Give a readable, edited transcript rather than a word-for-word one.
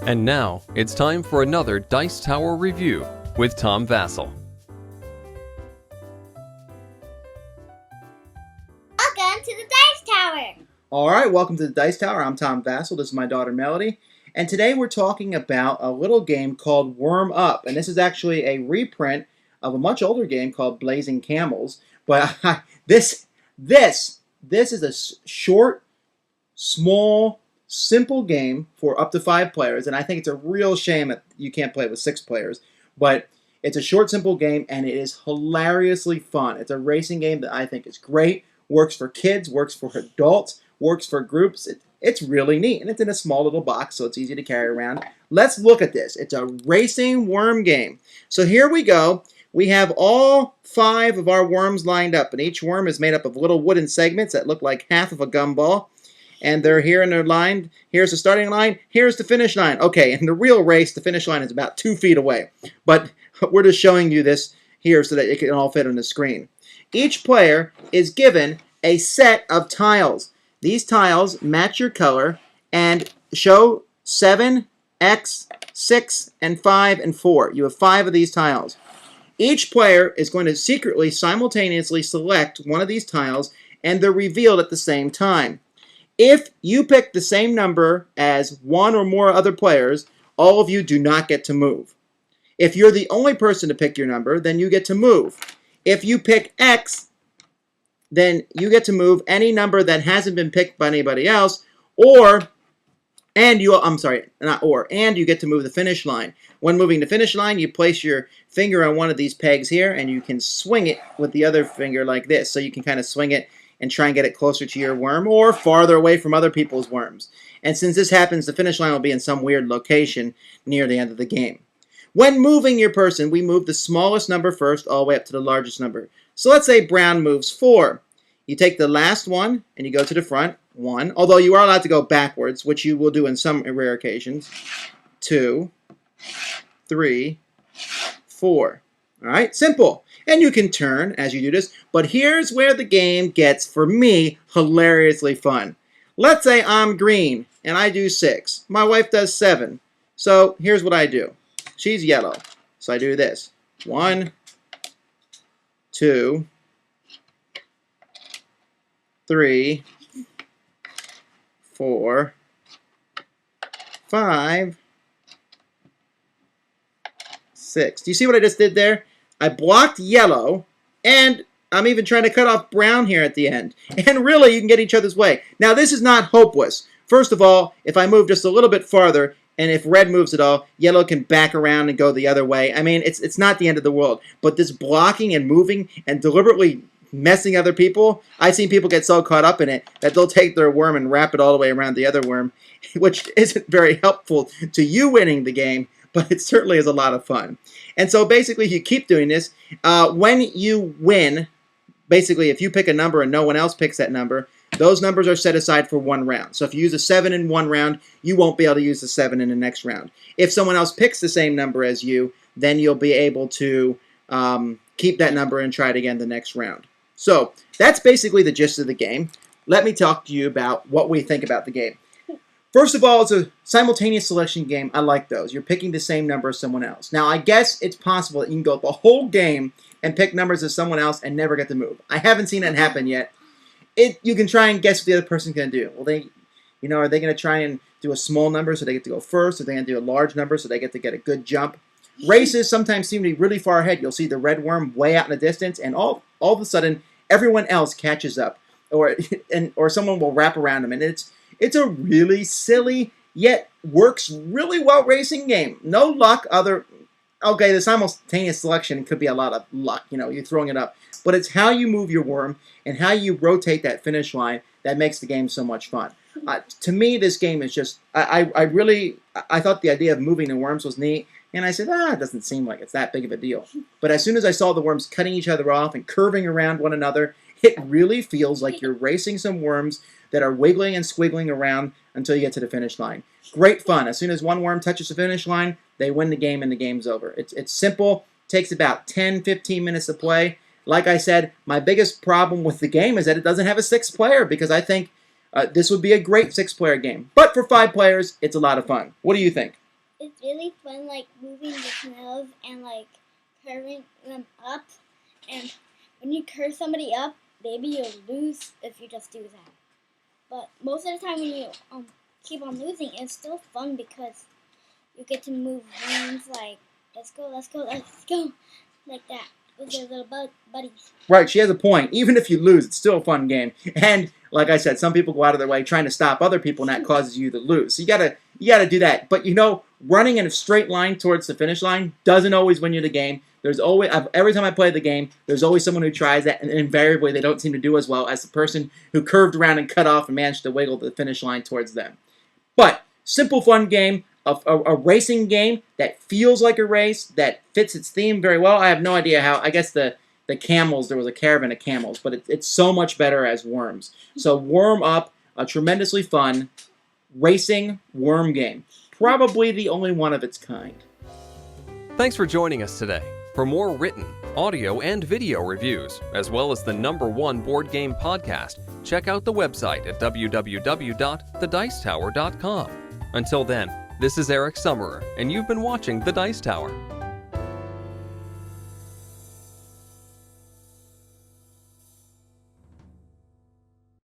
And now, it's time for another Dice Tower review with Tom Vasel. Welcome to the Dice Tower! Alright, welcome to the Dice Tower. I'm Tom Vasel. This is my daughter Melody. And today we're talking about a little game called Worm Up. And this is actually a reprint of a much older game called Blazing Camels. But this is a short, small, simple game for up to 5 players, and I think it's a real shame that you can't play it with 6 players. But it's a short, simple game, and it is hilariously fun. It's a racing game that I think is great, works for kids, works for adults, works for groups. It's really neat, and it's in a small little box, so it's easy to carry around. Let's look at this. It's a racing worm game. So here we go. We have all 5 of our worms lined up, and each worm is made up of little wooden segments that look like half of a gumball. And they're here and they're lined. Here's the starting line. Here's the finish line. Okay, in the real race, the finish line is about 2 feet away. But we're just showing you this here so that it can all fit on the screen. Each player is given a set of tiles. These tiles match your color and show 7, X, 6, and 5, and 4. You have 5 of these tiles. Each player is going to secretly, simultaneously select one of these tiles, and they're revealed at the same time. If you pick the same number as one or more other players, all of you do not get to move. If you're the only person to pick your number, then you get to move. If you pick X, then you get to move any number that hasn't been picked by anybody else, and you get to move the finish line. When moving the finish line, you place your finger on one of these pegs here, and you can swing it with the other finger like this. So you can kind of swing it and try and get it closer to your worm or farther away from other people's worms. And since this happens, the finish line will be in some weird location near the end of the game. When moving your person, we move the smallest number first all the way up to the largest number. So let's say brown moves 4. You take the last one and you go to the front, 1, although you are allowed to go backwards, which you will do in some rare occasions. 2, 3, 4. All right, simple. And you can turn as you do this, but here's where the game gets, for me, hilariously fun. Let's say I'm green, and I do 6. My wife does 7. So here's what I do. She's yellow, so I do this. 1, 2, 3, 4, 5, 6. Do you see what I just did there? I blocked yellow, and I'm even trying to cut off brown here at the end. And really, you can get each other's way. Now, this is not hopeless. First of all, if I move just a little bit farther, and if red moves at all, yellow can back around and go the other way. I mean, it's not the end of the world. But this blocking and moving and deliberately messing other people, I've seen people get so caught up in it that they'll take their worm and wrap it all the way around the other worm, which isn't very helpful to you winning the game, but it certainly is a lot of fun. And so basically, you keep doing this. When you win, basically, if you pick a number and no one else picks that number, those numbers are set aside for 1 round. So if you use a 7 in 1 round, you won't be able to use the 7 in the next round. If someone else picks the same number as you, then you'll be able to keep that number and try it again the next round. So that's basically the gist of the game. Let me talk to you about what we think about the game. First of all, it's a simultaneous selection game. I like those. You're picking the same number as someone else. Now, I guess it's possible that you can go the whole game and pick numbers as someone else and never get to move. I haven't seen that happen yet. You can try and guess what the other person's going to do. Well, are they going to try and do a small number so they get to go first? Or are they going to do a large number so they get to get a good jump? Races sometimes seem to be really far ahead. You'll see the red worm way out in the distance, and all of a sudden, everyone else catches up, or someone will wrap around them, and it's a really silly yet works really well racing game. No luck. Okay, the simultaneous selection could be a lot of luck. You're throwing it up, but it's how you move your worm and how you rotate that finish line that makes the game so much fun. To me, this game is just I thought the idea of moving the worms was neat. And I said, it doesn't seem like it's that big of a deal. But as soon as I saw the worms cutting each other off and curving around one another, it really feels like you're racing some worms that are wiggling and squiggling around until you get to the finish line. Great fun. As soon as one worm touches the finish line, they win the game and the game's over. It's simple. Takes about 10, 15 minutes to play. Like I said, my biggest problem with the game is that it doesn't have a 6th player because I think This would be a great 6-player game. But for 5 players, it's a lot of fun. What do you think? It's really fun, like moving the snails and like curving them up. And when you curve somebody up, maybe you'll lose if you just do that. But most of the time, when you keep on losing, it's still fun because you get to move rooms like let's go, like that with your little buddies. Right, she has a point. Even if you lose, it's still a fun game. And like I said, some people go out of their way trying to stop other people, and that causes you to lose. So you gotta do that. But running in a straight line towards the finish line doesn't always win you the game. There's always every time I play the game, there's always someone who tries that, and invariably they don't seem to do as well as the person who curved around and cut off and managed to wiggle the finish line towards them. But simple, fun game. A racing game that feels like a race, that fits its theme very well. I have no idea how. I guess the camels, there was a caravan of camels, but it's so much better as worms. So Worm Up, a tremendously fun racing worm game. Probably the only one of its kind. Thanks for joining us today. For more written, audio, and video reviews, as well as the #1 board game podcast, check out the website at www.thedicetower.com. Until then, this is Eric Summerer, and you've been watching The Dice Tower.